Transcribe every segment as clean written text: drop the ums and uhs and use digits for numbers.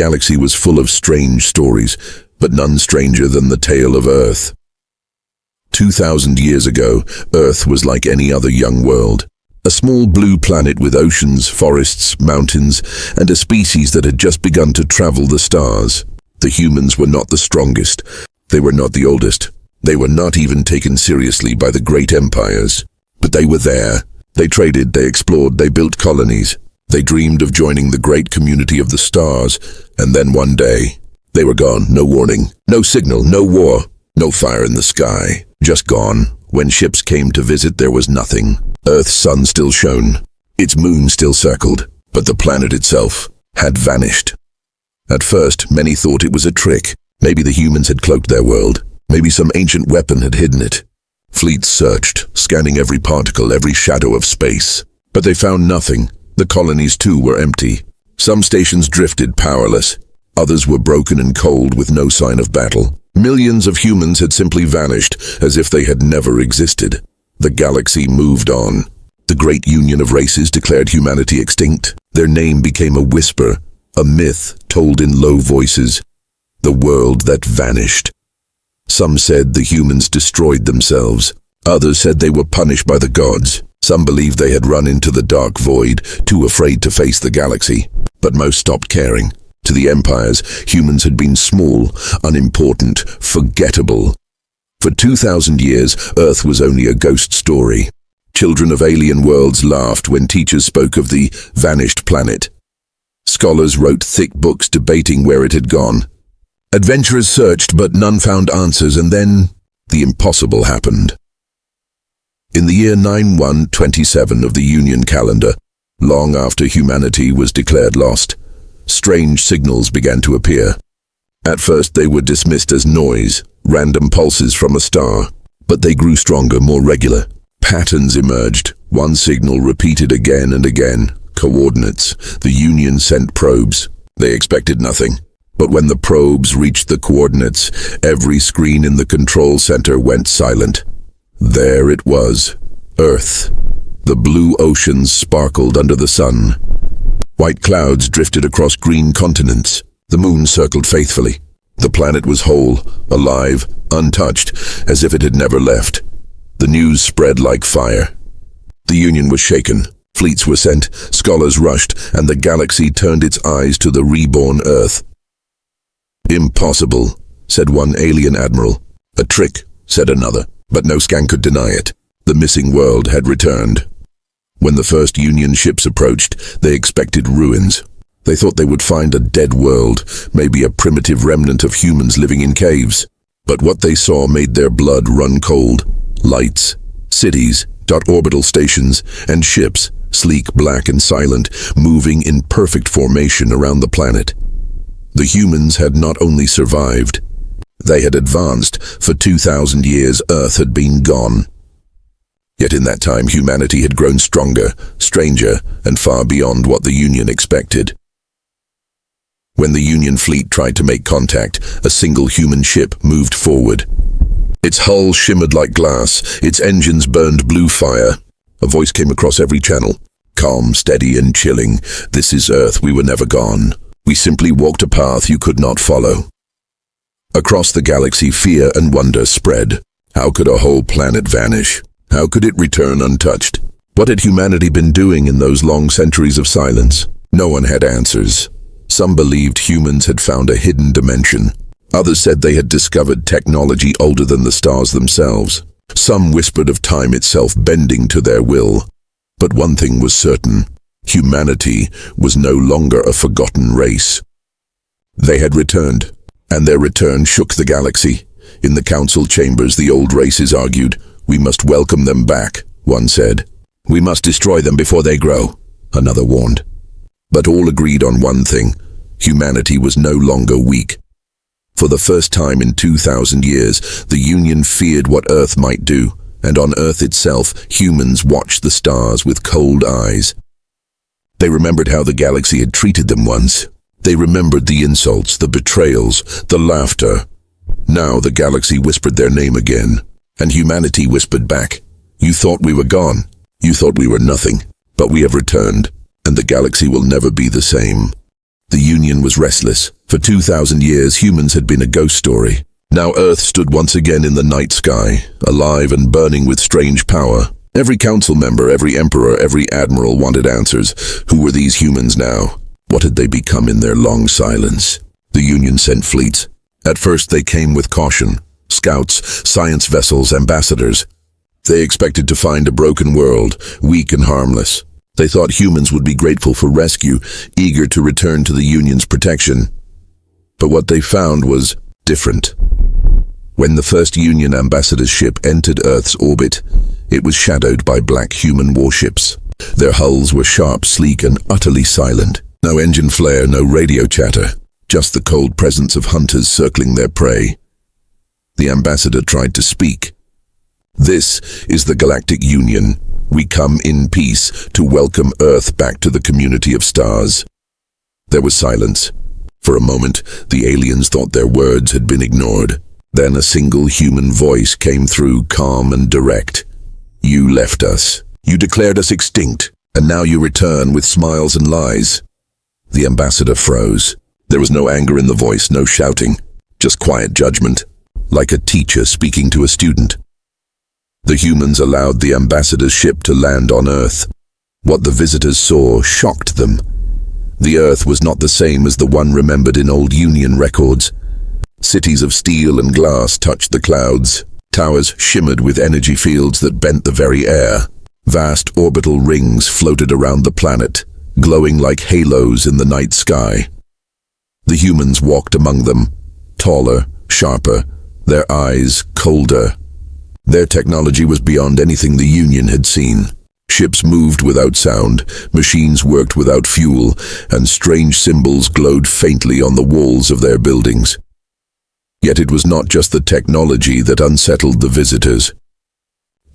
galaxy was full of strange stories, but none stranger than the tale of Earth. 2,000 years ago, Earth was like any other young world. A small blue planet with oceans, forests, mountains, and a species that had just begun to travel the stars. The humans were not the strongest. They were not the oldest. They were not even taken seriously by the great empires. But they were there. They traded, they explored, they built colonies. They dreamed of joining the great community of the stars, and then one day, they were gone. No warning, no signal, no war, no fire in the sky. Just gone. When ships came to visit, there was nothing. Earth's sun still shone. Its moon still circled, but the planet itself had vanished. At first, many thought it was a trick. Maybe the humans had cloaked their world. Maybe some ancient weapon had hidden it. Fleets searched, scanning every particle, every shadow of space. But they found nothing. The colonies, too, were empty. Some stations drifted, powerless. Others were broken and cold, with no sign of battle. Millions of humans had simply vanished, as if they had never existed. The galaxy moved on. The great union of races declared humanity extinct. Their name became a whisper, a myth told in low voices. The world that vanished. Some said the humans destroyed themselves. Others said they were punished by the gods. Some believed they had run into the dark void, too afraid to face the galaxy. But most stopped caring. To the empires, humans had been small, unimportant, forgettable. For 2,000 years, Earth was only a ghost story. Children of alien worlds laughed when teachers spoke of the vanished planet. Scholars wrote thick books debating where it had gone. Adventurers searched, but none found answers, and then the impossible happened. In the year 9127 of the Union calendar, long after humanity was declared lost, strange signals began to appear. At first they were dismissed as noise, random pulses from a star, but they grew stronger, more regular. Patterns emerged, one signal repeated again and again. Coordinates. The Union sent probes. They expected nothing. But when the probes reached the coordinates, every screen in the control center went silent. There it was, Earth. The blue oceans sparkled under the sun. White clouds drifted across green continents. The moon circled faithfully. The planet was whole, alive, untouched, as if it had never left. The news spread like fire. The Union was shaken. Fleets were sent, scholars rushed, and the galaxy turned its eyes to the reborn Earth. Impossible, said one alien admiral. A trick, said another, but no scan could deny it. The missing world had returned. When the first Union ships approached, they expected ruins. They thought they would find a dead world, maybe a primitive remnant of humans living in caves. But what they saw made their blood run cold. Lights, cities, orbital stations, and ships, sleek, black, and silent, moving in perfect formation around the planet. The humans had not only survived, they had advanced. For 2,000 years, Earth had been gone. Yet in that time, humanity had grown stronger, stranger, and far beyond what the Union expected. When the Union fleet tried to make contact, a single human ship moved forward. Its hull shimmered like glass, its engines burned blue fire. A voice came across every channel. Calm, steady, and chilling. This is Earth, we were never gone. We simply walked a path you could not follow. Across the galaxy, fear and wonder spread. How could a whole planet vanish? How could it return untouched? What had humanity been doing in those long centuries of silence? No one had answers. Some believed humans had found a hidden dimension. Others said they had discovered technology older than the stars themselves. Some whispered of time itself bending to their will. But one thing was certain. Humanity was no longer a forgotten race. They had returned, and their return shook the galaxy. In the council chambers, the old races argued. We must welcome them back, one said. We must destroy them before they grow, another warned. But all agreed on one thing. Humanity was no longer weak. For the first time in 2,000 years, the Union feared what Earth might do, and on Earth itself, humans watched the stars with cold eyes. They remembered how the galaxy had treated them once. They remembered the insults, the betrayals, the laughter. Now the galaxy whispered their name again, and humanity whispered back, You thought we were gone. You thought we were nothing. But we have returned, and the galaxy will never be the same. The Union was restless. For 2,000 years, humans had been a ghost story. Now Earth stood once again in the night sky, alive and burning with strange power. Every council member, every emperor, every admiral wanted answers. Who were these humans now? What had they become in their long silence? The Union sent fleets. At first they came with caution. Scouts, science vessels, ambassadors. They expected to find a broken world, weak and harmless. They thought humans would be grateful for rescue, eager to return to the Union's protection. But what they found was different. When the first Union ambassador's ship entered Earth's orbit, it was shadowed by black human warships. Their hulls were sharp, sleek, and utterly silent. No engine flare, no radio chatter, just the cold presence of hunters circling their prey. The ambassador tried to speak. "This is the Galactic Union. We come in peace to welcome Earth back to the community of stars." There was silence. For a moment, the aliens thought their words had been ignored. Then a single human voice came through, calm and direct. "You left us. You declared us extinct, and now you return with smiles and lies." The ambassador froze. There was no anger in the voice, no shouting, just quiet judgment, like a teacher speaking to a student. The humans allowed the ambassador's ship to land on Earth. What the visitors saw shocked them. The Earth was not the same as the one remembered in old Union records. Cities of steel and glass touched the clouds. Towers shimmered with energy fields that bent the very air. Vast orbital rings floated around the planet, glowing like halos in the night sky. The humans walked among them, taller, sharper, their eyes colder. Their technology was beyond anything the Union had seen. Ships moved without sound, machines worked without fuel, and strange symbols glowed faintly on the walls of their buildings. Yet it was not just the technology that unsettled the visitors.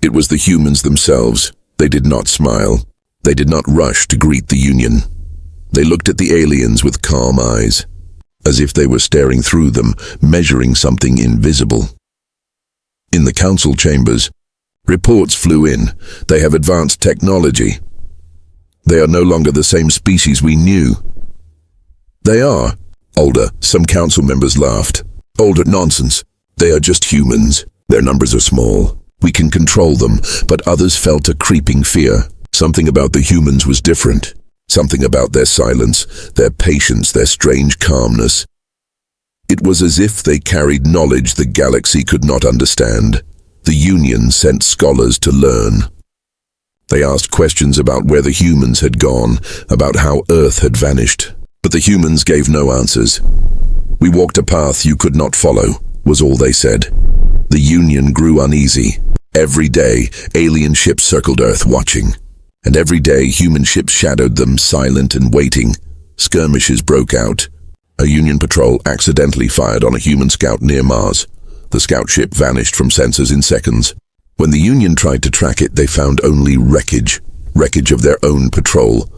It was the humans themselves. They did not smile. They did not rush to greet the Union. They looked at the aliens with calm eyes, as if they were staring through them, measuring something invisible. In the council chambers, reports flew in. They have advanced technology. They are no longer the same species we knew. They are. Older, some council members laughed. Older nonsense. They are just humans. Their numbers are small. We can control them, but others felt a creeping fear. Something about the humans was different. Something about their silence, their patience, their strange calmness. It was as if they carried knowledge the galaxy could not understand. The Union sent scholars to learn. They asked questions about where the humans had gone, about how Earth had vanished. But the humans gave no answers. "We walked a path you could not follow," was all they said. The Union grew uneasy. Every day, alien ships circled Earth watching. And every day, human ships shadowed them, silent and waiting. Skirmishes broke out. A Union patrol accidentally fired on a human scout near Mars. The scout ship vanished from sensors in seconds. When the Union tried to track it, they found only wreckage of their own patrol,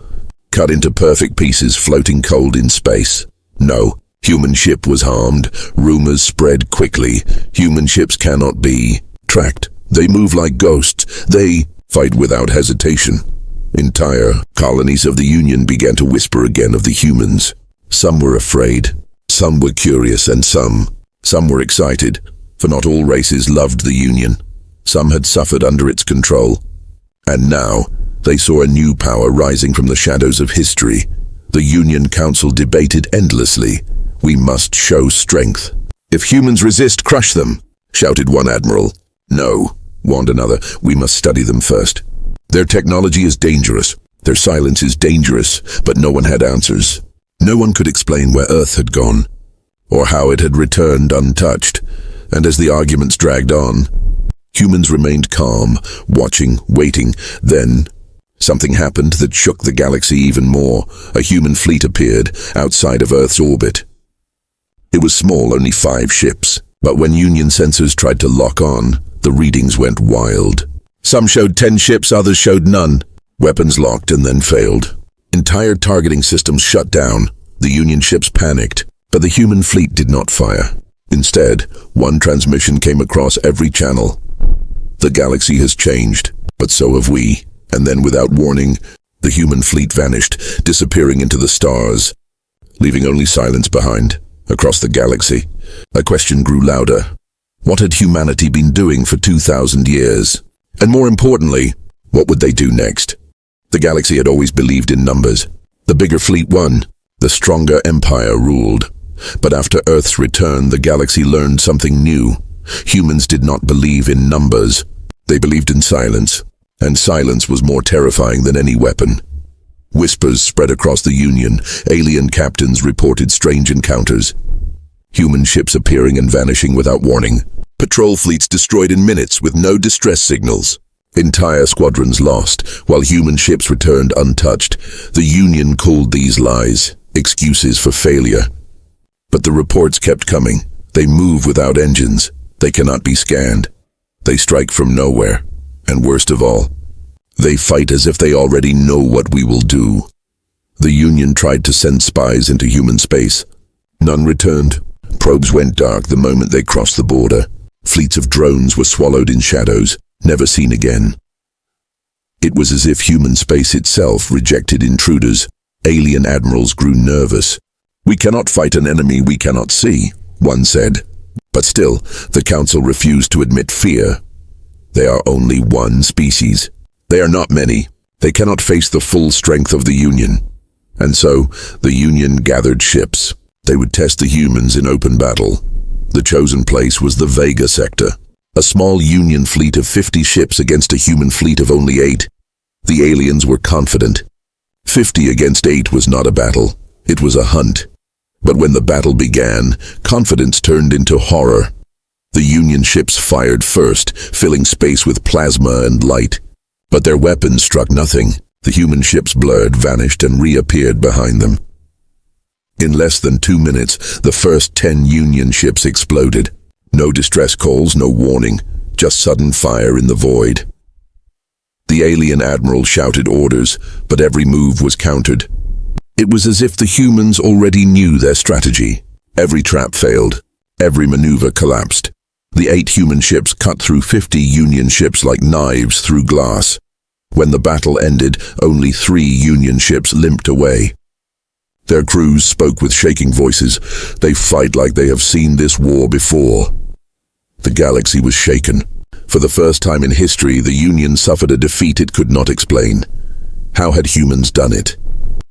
cut into perfect pieces floating cold in space. No, human ship was harmed. Rumors spread quickly. Human ships cannot be tracked. They move like ghosts. They fight without hesitation. Entire colonies of the Union began to whisper again of the humans. Some were afraid, some were curious, and some were excited, for not all races loved the Union. Some had suffered under its control. And now, they saw a new power rising from the shadows of history. The Union Council debated endlessly. "We must show strength. If humans resist, crush them," shouted one admiral. "No," warned another, "we must study them first. Their technology is dangerous. Their silence is dangerous," but no one had answers. No one could explain where Earth had gone, or how it had returned untouched. And as the arguments dragged on, humans remained calm, watching, waiting. Then, something happened that shook the galaxy even more. A human fleet appeared outside of Earth's orbit. It was small, only 5 ships, but when Union sensors tried to lock on, the readings went wild. Some showed 10 ships, others showed none. Weapons locked and then failed. Entire targeting systems shut down. The Union ships panicked, but the human fleet did not fire. Instead, one transmission came across every channel. "The galaxy has changed, but so have we." And then, without warning, the human fleet vanished, disappearing into the stars. leaving only silence behind. Across the galaxy, a question grew louder. What had humanity been doing for 2,000 years? And more importantly, what would they do next? The galaxy had always believed in numbers. The bigger fleet won. The stronger empire ruled. But after Earth's return, the galaxy learned something new. Humans did not believe in numbers. They believed in silence. And silence was more terrifying than any weapon. Whispers spread across the Union. Alien captains reported strange encounters. Human ships appearing and vanishing without warning. Patrol fleets destroyed in minutes with no distress signals. Entire squadrons lost, while human ships returned untouched. The Union called these lies excuses for failure. But the reports kept coming. They move without engines. They cannot be scanned. They strike from nowhere. And worst of all, they fight as if they already know what we will do. The Union tried to send spies into human space. None returned. Probes went dark the moment they crossed the border. Fleets of drones were swallowed in shadows, never seen again. It was as if human space itself rejected intruders. Alien admirals grew nervous. "We cannot fight an enemy we cannot see," one said. But still, the Council refused to admit fear. They are only one species. They are not many. They cannot face the full strength of the Union. And so, the Union gathered ships. They would test the humans in open battle. The chosen place was the Vega sector. A small Union fleet of 50 ships against a human fleet of only 8. The aliens were confident. 50 against 8 was not a battle. It was a hunt. But when the battle began, confidence turned into horror. The Union ships fired first, filling space with plasma and light. But their weapons struck nothing. The human ships blurred, vanished, and reappeared behind them. In less than 2 minutes, the first 10 Union ships exploded. No distress calls, no warning, just sudden fire in the void. The alien admiral shouted orders, but every move was countered. It was as if the humans already knew their strategy. Every trap failed. Every maneuver collapsed. The 8 human ships cut through 50 Union ships like knives through glass. When the battle ended, only 3 Union ships limped away. Their crews spoke with shaking voices. They fight like they have seen this war before. The galaxy was shaken. For the first time in history, the Union suffered a defeat it could not explain. How had humans done it?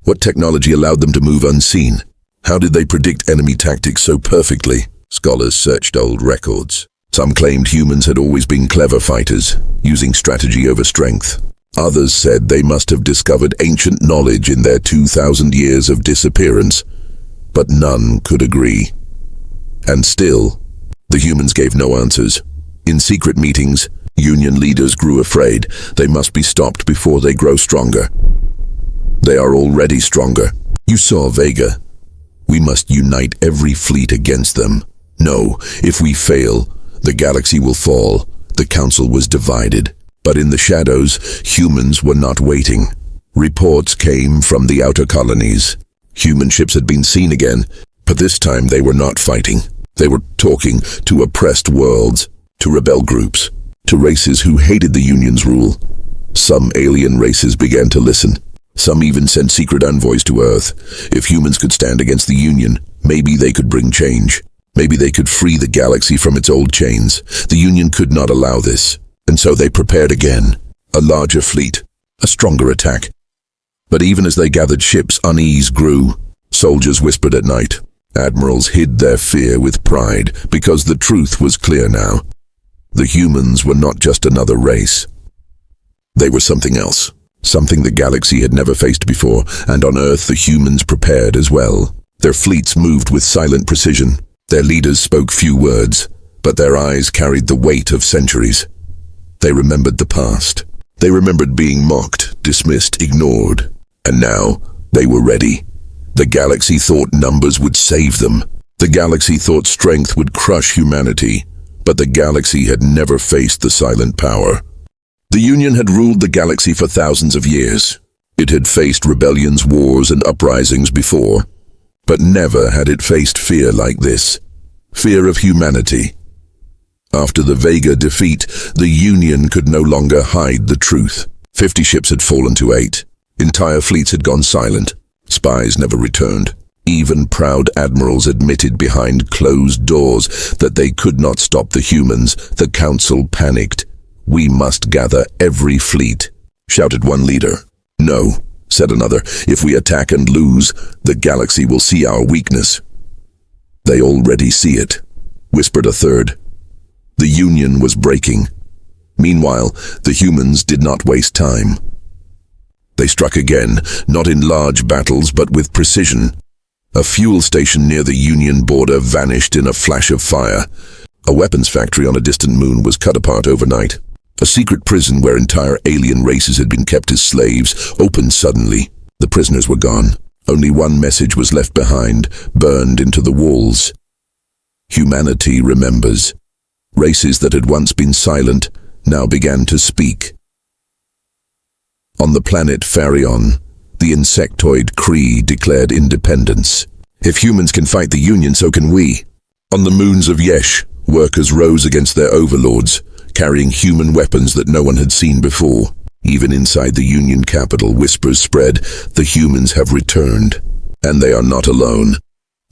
What technology allowed them to move unseen? How did they predict enemy tactics so perfectly? Scholars searched old records. Some claimed humans had always been clever fighters, using strategy over strength. Others said they must have discovered ancient knowledge in their 2,000 years of disappearance. But none could agree. And still, the humans gave no answers. In secret meetings, Union leaders grew afraid. They must be stopped before they grow stronger. They are already stronger. You saw Vega. We must unite every fleet against them. No, if we fail, the galaxy will fall. The Council was divided. But in the shadows, humans were not waiting. Reports came from the outer colonies. Human ships had been seen again, but this time they were not fighting. They were talking to oppressed worlds, to rebel groups, to races who hated the Union's rule. Some alien races began to listen. Some even sent secret envoys to Earth. If humans could stand against the Union, maybe they could bring change. Maybe they could free the galaxy from its old chains. The Union could not allow this. And so they prepared again. A larger fleet. A stronger attack. But even as they gathered ships, unease grew. Soldiers whispered at night. Admirals hid their fear with pride, because the truth was clear now. The humans were not just another race. They were something else. Something the galaxy had never faced before, and on Earth the humans prepared as well. Their fleets moved with silent precision. Their leaders spoke few words, but their eyes carried the weight of centuries. They remembered the past. They remembered being mocked, dismissed, ignored. And now, they were ready. The galaxy thought numbers would save them. The galaxy thought strength would crush humanity. But the galaxy had never faced the silent power. The Union had ruled the galaxy for thousands of years. It had faced rebellions, wars, and uprisings before. But never had it faced fear like this. Fear of humanity. After the Vega defeat, the Union could no longer hide the truth. 50 ships had fallen to 8. Entire fleets had gone silent. Spies never returned. Even proud admirals admitted behind closed doors that they could not stop the humans. The council panicked. "We must gather every fleet," shouted one leader. "No," said another. "If we attack and lose, the galaxy will see our weakness." "They already see it," whispered a third. The Union was breaking. Meanwhile, the humans did not waste time. They struck again, not in large battles but with precision. A fuel station near the Union border vanished in a flash of fire. A weapons factory on a distant moon was cut apart overnight. A secret prison where entire alien races had been kept as slaves opened suddenly. The prisoners were gone. Only one message was left behind, burned into the walls. Humanity remembers. Races that had once been silent now began to speak. On the planet Pharion, the insectoid Kree declared independence. "If humans can fight the Union, so can we." On the moons of Yesh, workers rose against their overlords, carrying human weapons that no one had seen before. Even inside the Union capital, whispers spread, "The humans have returned." And they are not alone.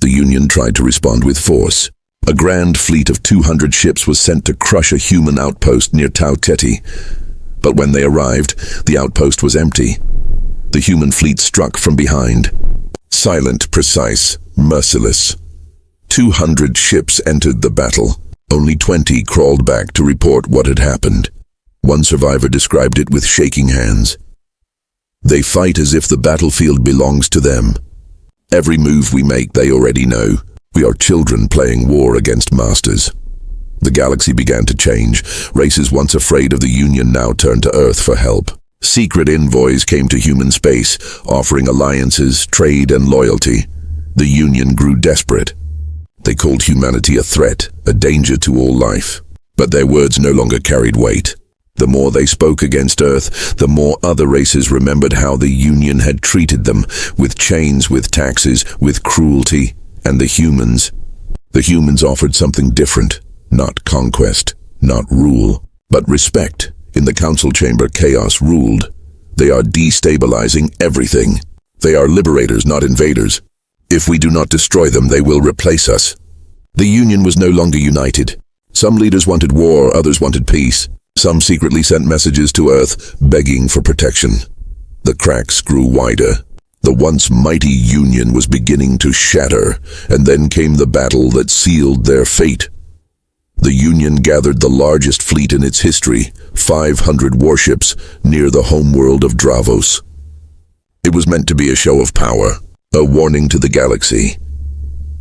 The Union tried to respond with force. A grand fleet of 200 ships was sent to crush a human outpost near Tau Teti. But when they arrived, the outpost was empty. The human fleet struck from behind. Silent, precise, merciless. 200 ships entered the battle. Only 20 crawled back to report what had happened. One survivor described it with shaking hands. "They fight as if the battlefield belongs to them. Every move we make, they already know. We are children playing war against masters." The galaxy began to change. Races once afraid of the Union now turned to Earth for help. Secret envoys came to human space, offering alliances, trade, and loyalty. The Union grew desperate. They called humanity a threat, a danger to all life. But their words no longer carried weight. The more they spoke against Earth, the more other races remembered how the Union had treated them, with chains, with taxes, with cruelty. And the humans offered something different. Not conquest, not rule, but respect. In the council chamber, chaos ruled. They are destabilizing everything. They are liberators, not invaders. If we do not destroy them, they will replace us. The Union was no longer united. Some leaders wanted war, others wanted peace. Some secretly sent messages to Earth, begging for protection. The cracks grew wider. The once mighty Union was beginning to shatter, and then came the battle that sealed their fate. The Union gathered the largest fleet in its history, 500 warships, near the homeworld of Dravos. It was meant to be a show of power, a warning to the galaxy.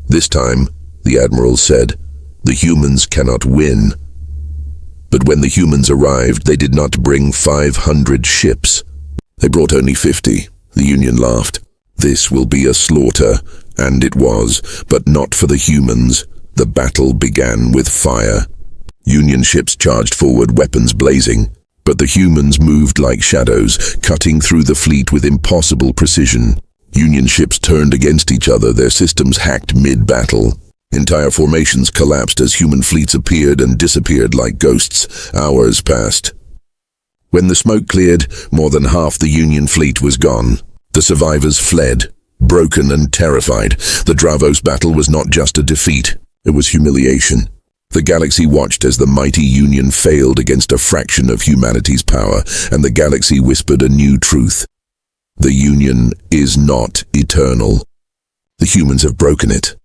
"This time," the admiral said, "the humans cannot win." But when the humans arrived, they did not bring 500 ships. They brought only 50. The Union laughed. "This will be a slaughter," and it was, but not for the humans. The battle began with fire. Union ships charged forward, weapons blazing. But the humans moved like shadows, cutting through the fleet with impossible precision. Union ships turned against each other, their systems hacked mid-battle. Entire formations collapsed as human fleets appeared and disappeared like ghosts. Hours passed. When the smoke cleared, more than half the Union fleet was gone. The survivors fled, broken and terrified. The Dravos battle was not just a defeat. It was humiliation. The galaxy watched as the mighty Union failed against a fraction of humanity's power, and the galaxy whispered a new truth. The Union is not eternal. The humans have broken it.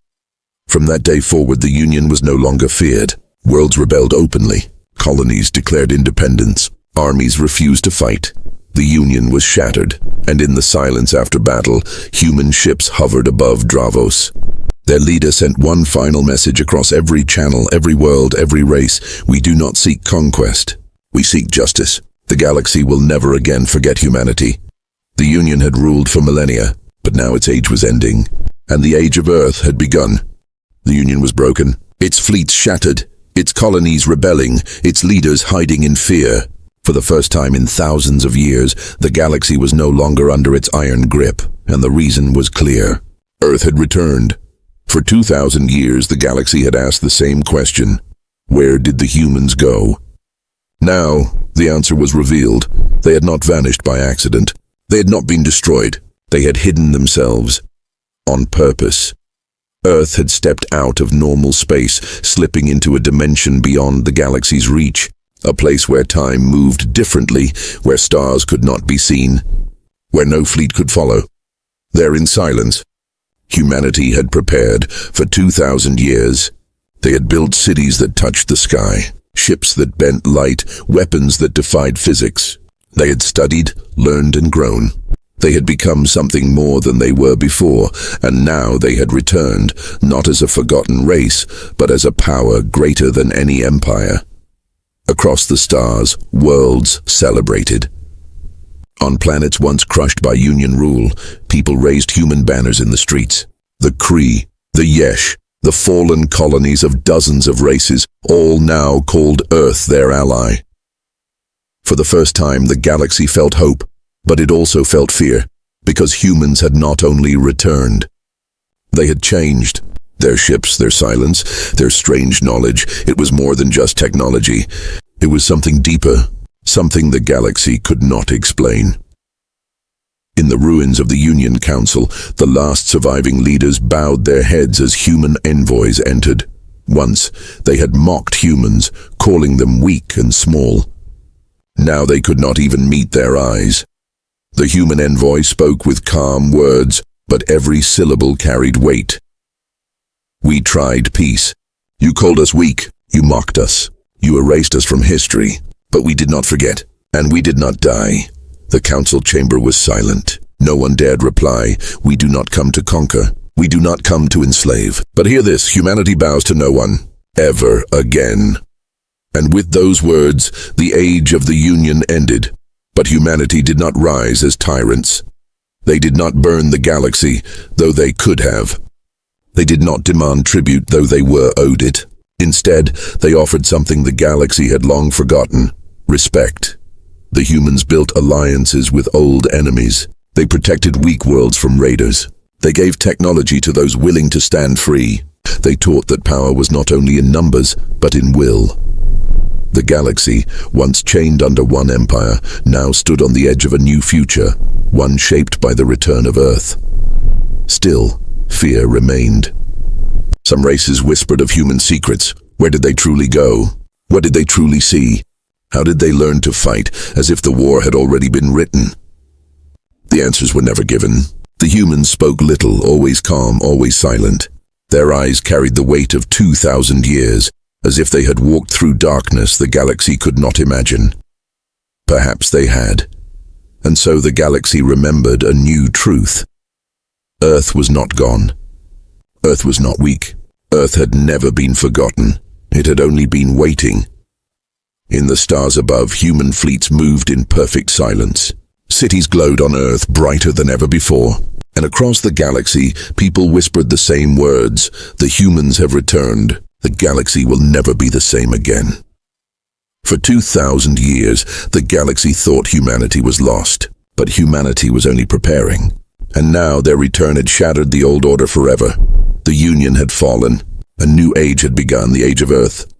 From that day forward, the Union was no longer feared. Worlds rebelled openly. Colonies declared independence. Armies refused to fight. The Union was shattered, and in the silence after battle, human ships hovered above Dravos. Their leader sent one final message across every channel, every world, every race. "We do not seek conquest. We seek justice. The galaxy will never again forget humanity." The Union had ruled for millennia, but now its age was ending, and the age of Earth had begun. The Union was broken, its fleets shattered, its colonies rebelling, its leaders hiding in fear. For the first time in thousands of years, the galaxy was no longer under its iron grip, and the reason was clear. Earth had returned. For 2,000 years, the galaxy had asked the same question: where did the humans go? Now, the answer was revealed. They had not vanished by accident. They had not been destroyed. They had hidden themselves. on purpose. Earth had stepped out of normal space, slipping into a dimension beyond the galaxy's reach, a place where time moved differently, where stars could not be seen, where no fleet could follow. There in silence, humanity had prepared for 2,000 years. They had built cities that touched the sky, ships that bent light, weapons that defied physics. They had studied, learned, and grown. They had become something more than they were before, and now they had returned, not as a forgotten race, but as a power greater than any empire. Across the stars, worlds celebrated. On planets once crushed by Union rule, people raised human banners in the streets. The Kree, the Yesh, the fallen colonies of dozens of races, all now called Earth their ally. For the first time, the galaxy felt hope, but it also felt fear, because humans had not only returned. They had changed. Their ships, their silence, their strange knowledge. It was more than just technology. It was something deeper, something the galaxy could not explain. In the ruins of the Union Council, the last surviving leaders bowed their heads as human envoys entered. Once, they had mocked humans, calling them weak and small. Now they could not even meet their eyes. The human envoy spoke with calm words, but every syllable carried weight. We tried peace. You called us weak. You mocked us. You erased us from history. But we did not forget, and we did not die. The council chamber was silent. No one dared reply. We do not come to conquer. We do not come to enslave. But hear this, humanity bows to no one, ever again. And with those words, the age of the Union ended. But humanity did not rise as tyrants. They did not burn the galaxy, though they could have. They did not demand tribute, though they were owed it. Instead, they offered something the galaxy had long forgotten: respect. The humans built alliances with old enemies. They protected weak worlds from raiders. They gave technology to those willing to stand free. They taught that power was not only in numbers, but in will. The galaxy, once chained under one empire, now stood on the edge of a new future, one shaped by the return of Earth. Still, fear remained. Some races whispered of human secrets. Where did they truly go? What did they truly see? How did they learn to fight, as if the war had already been written? The answers were never given. The humans spoke little, always calm, always silent. Their eyes carried the weight of 2,000 years, as if they had walked through darkness the galaxy could not imagine. Perhaps they had. And so the galaxy remembered a new truth. Earth was not gone. Earth was not weak. Earth had never been forgotten. It had only been waiting. In the stars above, human fleets moved in perfect silence. Cities glowed on Earth brighter than ever before. And across the galaxy, people whispered the same words: the humans have returned. The galaxy will never be the same again. For 2,000 years, the galaxy thought humanity was lost, but humanity was only preparing. And now their return had shattered the old order forever. The Union had fallen. A new age had begun, the age of Earth.